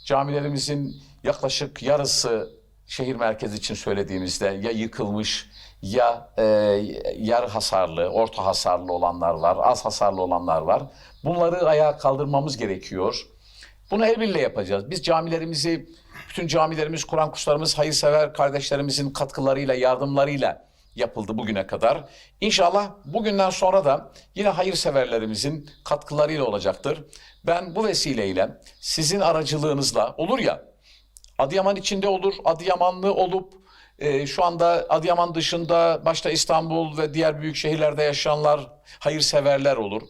Camilerimizin yaklaşık yarısı şehir merkezi için söylediğimizde ya yıkılmış ya yarı hasarlı, orta hasarlı olanlar var, az hasarlı olanlar var. Bunları ayağa kaldırmamız gerekiyor. Bunu el birliğiyle yapacağız. Biz camilerimizi, bütün camilerimiz, Kur'an kurslarımız, hayırsever kardeşlerimizin katkılarıyla, yardımlarıyla yapıldı bugüne kadar. İnşallah bugünden sonra da yine hayırseverlerimizin katkılarıyla olacaktır. Ben bu vesileyle sizin aracılığınızla, olur ya, Adıyaman içinde olur, Adıyamanlı olup şu anda Adıyaman dışında başta İstanbul ve diğer büyük şehirlerde yaşayanlar, hayırseverler olur.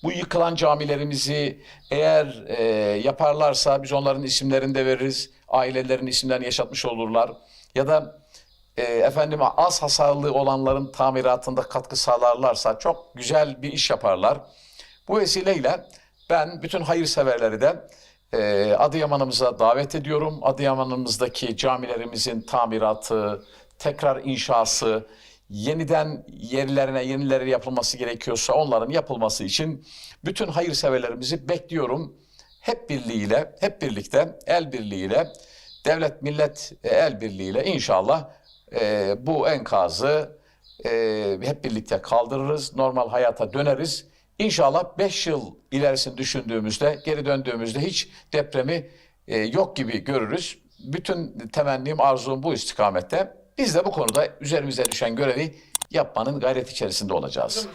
Bu yıkılan camilerimizi eğer yaparlarsa biz onların isimlerini de veririz. Ailelerin isimlerini yaşatmış olurlar. Ya da az hasarlı olanların tamiratında katkı sağlarlarsa çok güzel bir iş yaparlar. Bu vesileyle ben bütün hayırseverleri de Adıyaman'ımıza davet ediyorum. Adıyaman'ımızdaki camilerimizin tamiratı, tekrar inşası, yeniden yenileri yapılması gerekiyorsa onların yapılması için bütün hayırseverlerimizi bekliyorum. Hep birlikte, el birliğiyle, devlet millet el birliğiyle inşallah bu enkazı hep birlikte kaldırırız, normal hayata döneriz. İnşallah 5 yıl ilerisini düşündüğümüzde, geri döndüğümüzde hiç depremi yok gibi görürüz. Bütün temennim, arzum bu istikamette. Biz de bu konuda üzerimize düşen görevi yapmanın gayreti içerisinde olacağız.